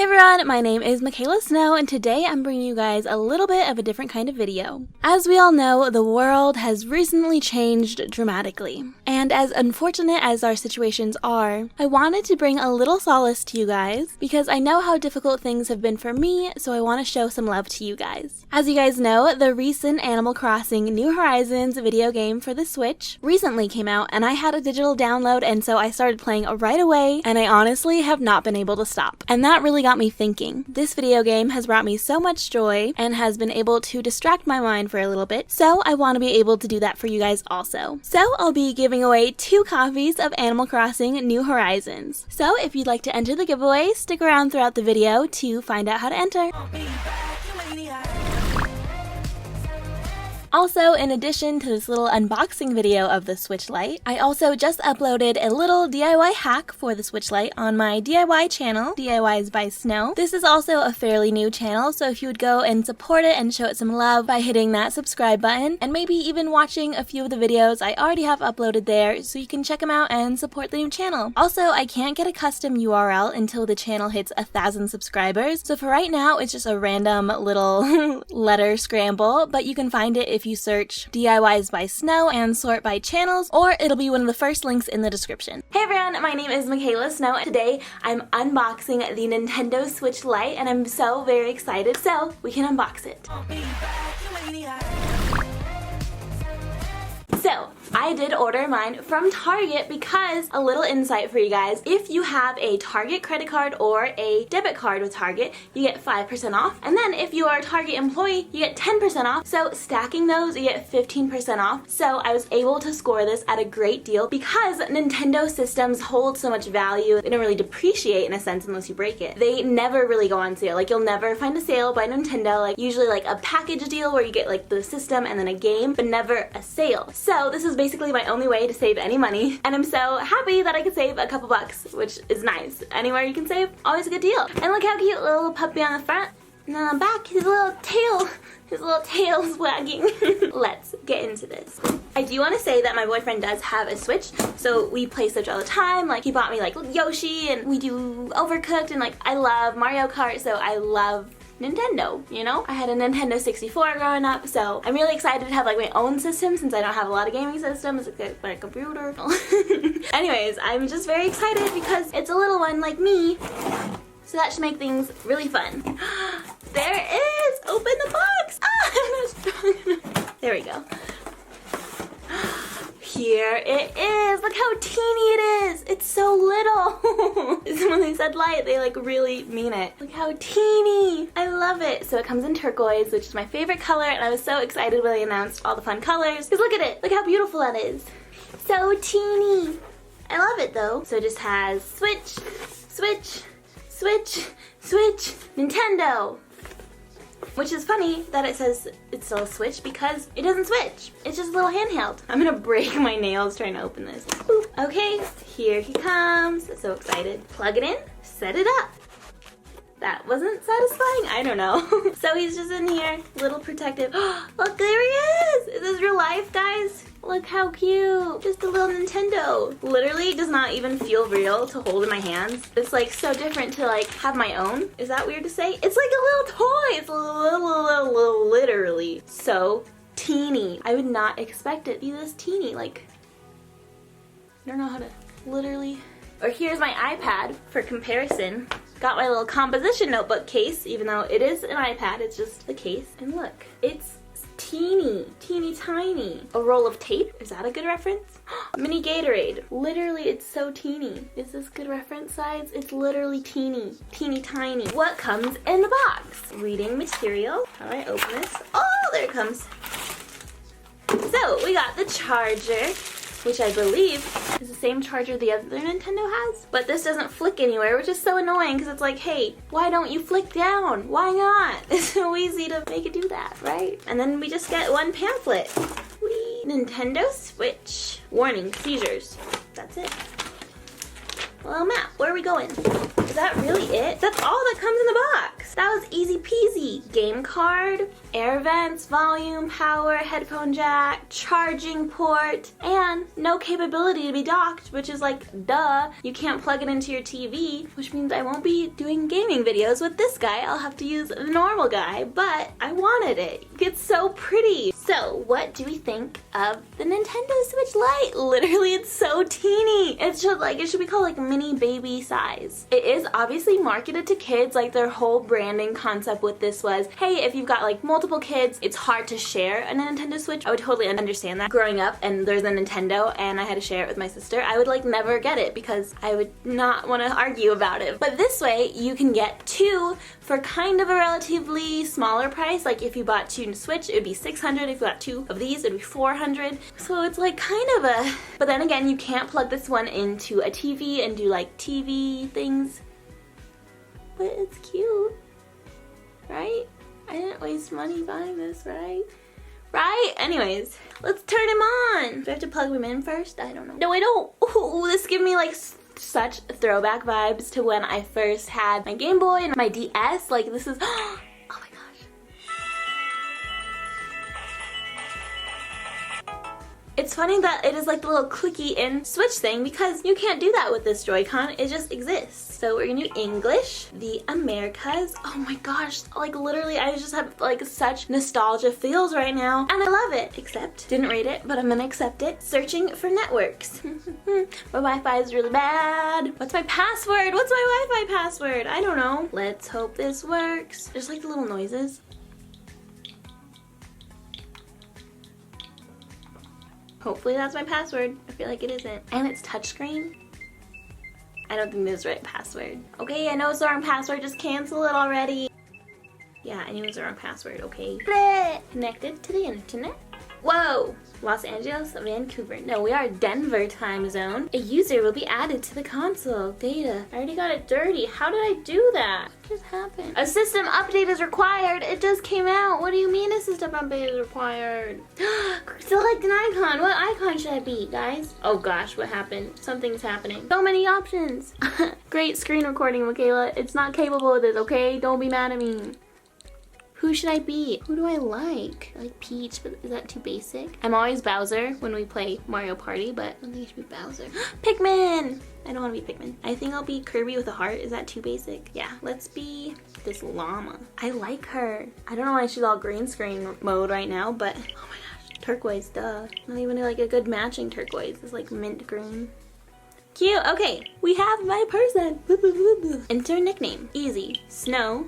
everyone, my name is Mikayla Snow, and today I'm bringing you guys a little bit of a different kind of video. As we all know, the world has recently changed dramatically, and as unfortunate as our situations are, I wanted to bring a little solace to you guys because I know how difficult things have been for me, so I want to show some love to you guys. As you guys know, the recent Animal Crossing New Horizons video game for the Switch recently came out, and I had a digital download, and so I started playing right away, and I honestly have not been able to stop. And that really got me thinking. This video game has brought me so much joy and has been able to distract my mind for a little bit, so I want to be able to do that for you guys also. So I'll be giving away 2 copies of Animal Crossing New Horizons. So if you'd like to enter the giveaway, stick around throughout the video to find out how to enter. Also, in addition to this little unboxing video of the Switch Lite, I also just uploaded a little DIY hack for the Switch Lite on my DIY channel, DIYs by Snow. This is also a fairly new channel, so if you would go and support it and show it some love by hitting that subscribe button, and maybe even watching a few of the videos I already have uploaded there, so you can check them out and support the new channel. Also, I can't get a custom URL until the channel hits 1,000 subscribers, so for right now, it's just a random little letter scramble, but you can find it if you search DIYs by Snow and sort by channels, or it'll be one of the first links in the description. Hey everyone, my name is Mikayla Snow, and today I'm unboxing the Nintendo Switch Lite, and I'm so very excited, so we can unbox it. So, I did order mine from Target because, a little insight for you guys, if you have a Target credit card or a debit card with Target, you get 5% off. And then if you are a Target employee, you get 10% off. So stacking those, you get 15% off. So I was able to score this at a great deal because Nintendo systems hold so much value. They don't really depreciate in a sense unless you break it. They never really go on sale. Like, you'll never find a sale by Nintendo, like usually like a package deal where you get like the system and then a game, but never a sale. So this is basically my only way to save any money, and I'm so happy that I could save a couple bucks, which is nice. Anywhere you can save, always a good deal. And look how cute, little puppy on the front, and on the back, his little tail's wagging. Let's get into this. I do want to say that my boyfriend does have a Switch, so we play Switch all the time. Like, he bought me like Yoshi, and we do Overcooked, and like I love Mario Kart, so I love Nintendo, you know? I had a Nintendo 64 growing up, so I'm really excited to have like my own system since I don't have a lot of gaming systems except for a computer. Anyways, I'm just very excited because it's a little one like me, so that should make things really fun. There it is! Open the box! Ah, I'm not strong enough. There we go. Here it is! Look how teeny it is! It's so little! When they said light, they like really mean it. Look how teeny! I love it! So it comes in turquoise, which is my favorite color, and I was so excited when they announced all the fun colors. Because look at it! Look how beautiful that is! So teeny! I love it though. So it just has Switch, Switch, Switch, Switch, Nintendo! Which is funny that it says it's still a Switch because it doesn't switch. It's just a little handheld. I'm gonna break my nails trying to open this. Ooh. Okay, here he comes. So excited. Plug it in, set it up. That wasn't satisfying? I don't know. So he's just in here, little protective. Look, there he is! Is this real life, guys? Look how cute. Just a little Nintendo. Literally does not even feel real to hold in my hands. It's like so different to like have my own. Is that weird to say? It's like a little toy. It's literally so teeny. I would not expect it to be this teeny. Like, I don't know how to literally. Or here's my iPad for comparison. Got my little composition notebook case, even though it is an iPad, it's just the case. And look, it's teeny, teeny tiny. A roll of tape, is that a good reference? Mini Gatorade, literally it's so teeny. Is this good reference size? It's literally teeny, teeny tiny. What comes in the box? Reading material. How do I open this? Oh, there it comes. So we got the charger, which I believe is the same charger the other Nintendo has. But this doesn't flick anywhere, which is so annoying because it's like, hey, why don't you flick down? Why not? It's so easy to make it do that, right? And then we just get one pamphlet. Whee! Nintendo Switch. Warning, seizures. That's it. Well, map, where are we going? Is that really it? That's all that comes in the box. That was easy peasy. Game card, air vents, volume, power, headphone jack, charging port, and no capability to be docked, which is like, duh. You can't plug it into your TV, which means I won't be doing gaming videos with this guy. I'll have to use the normal guy, but I wanted it. It's so pretty. So what do we think of the Nintendo Switch Lite? Literally, it's so teeny. It should be called like mini baby size. It is obviously marketed to kids. Like their whole branding concept with this was, hey, if you've got like multiple kids, it's hard to share a Nintendo Switch. I would totally understand that. Growing up and there's a Nintendo and I had to share it with my sister, I would like never get it because I would not want to argue about it. But this way you can get two for kind of a relatively smaller price. Like if you bought two Switch, it would be $600. If you got two of these, it would be $400. So it's like kind of a, but then again, you can't plug this one into a TV and do like TV things. But it's cute, right? I didn't waste money buying this, right? Right? Anyways, let's turn him on. Do I have to plug him in first? I don't know. No, I don't. Ooh, this gives me like such throwback vibes to when I first had my Game Boy and my DS. Like this is, oh my gosh. It's funny that it is like the little clicky in Switch thing because you can't do that with this Joy-Con. It just exists. So we're gonna do English, the Americas. Oh my gosh, like literally I just have like such nostalgia feels right now and I love it. Except, didn't read it, but I'm gonna accept it. Searching for networks. My Wi-Fi is really bad. What's my password? What's my Wi-Fi password? I don't know. Let's hope this works. Just like the little noises. Hopefully that's my password. I feel like it isn't. And it's touchscreen. I don't think this is the right password. Okay, I know it's the wrong password. Just cancel it already. Yeah, I knew it was the wrong password. Okay. Connected to the internet. Whoa! Los Angeles, Vancouver. No, we are Denver time zone. A user will be added to the console. Data. I already got it dirty. How did I do that? What just happened? A system update is required. It just came out. What do you mean a system update is required? Select an icon. What icon should I be, guys? Oh gosh, what happened? Something's happening. So many options. Great screen recording, Mikayla. It's not capable of this, okay? Don't be mad at me. Who should I be? Who do I like? I like Peach, but is that too basic? I'm always Bowser when we play Mario Party, but I don't think I should be Bowser. Pikmin! I don't want to be Pikmin. I think I'll be Kirby with a heart. Is that too basic? Yeah, let's be this llama. I like her. I don't know why she's all green screen mode right now, but oh my gosh. Turquoise, duh. Not even like a good matching turquoise. It's like mint green. Cute. Okay, we have my person. Enter nickname. Easy. Snow.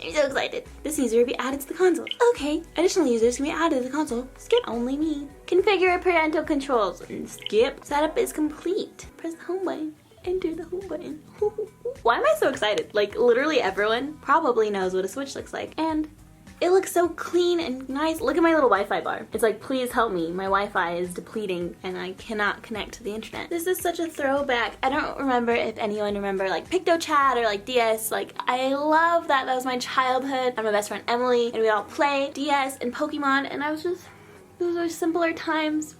I'm so excited. This user will be added to the console. Okay. Additional users can be added to the console. Skip. Only me. Configure parental controls. And skip. Setup is complete. Press the home button. Enter the home button. Why am I so excited? Like literally everyone probably knows what a Switch looks like. And it looks so clean and nice. Look at my little Wi-Fi bar. It's like, please help me. My Wi-Fi is depleting and I cannot connect to the internet. This is such a throwback. I don't remember if anyone remember like PictoChat or like DS. Like I love that. That was my childhood. I'm my best friend Emily and we all play DS and Pokemon and I was just, those are simpler times.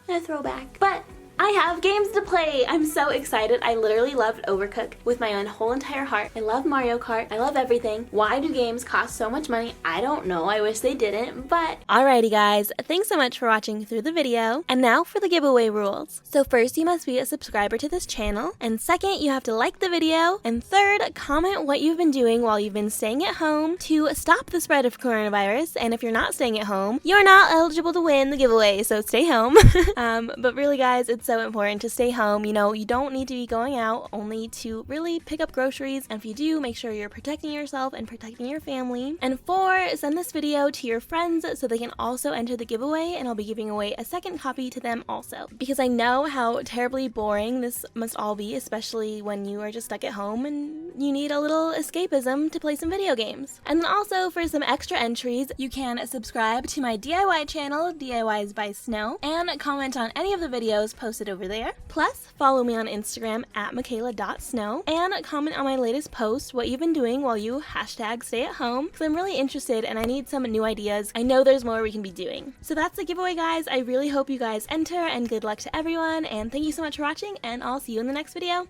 A throwback. But I have games to play. I'm so excited. I literally loved Overcooked with my own whole entire heart. I love Mario Kart. I love everything. Why do games cost so much money? I don't know. I wish they didn't, but alrighty guys. Thanks so much for watching through the video. And now for the giveaway rules. So first, you must be a subscriber to this channel. And second, you have to like the video. And third, comment what you've been doing while you've been staying at home to stop the spread of coronavirus. And if you're not staying at home, you're not eligible to win the giveaway, so stay home. But really guys, it's so important to stay home. You know, you don't need to be going out, only to really pick up groceries, and if you do, make sure you're protecting yourself and protecting your family. And 4, send this video to your friends so they can also enter the giveaway, and I'll be giving away a second copy to them also. Because I know how terribly boring this must all be, especially when you are just stuck at home and you need a little escapism to play some video games. And then also for some extra entries, you can subscribe to my DIY channel, DIYs by Snow, and comment on any of the videos posted over there. Plus, follow me on Instagram at Mikayla.snow and comment on my latest post what you've been doing while you #stay at home, because I'm really interested and I need some new ideas. I know there's more we can be doing. So that's the giveaway guys. I really hope you guys enter and good luck to everyone, and thank you so much for watching, and I'll see you in the next video.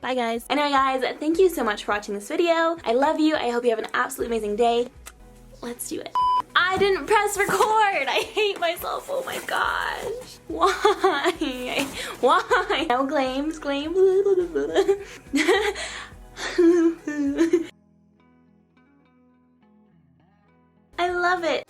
Bye guys. Anyway guys, thank you so much for watching this video. I love you. I hope you have an absolutely amazing day. Let's do it. I didn't press record. I hate myself. Oh my gosh. Why? Why? No claims. I love it.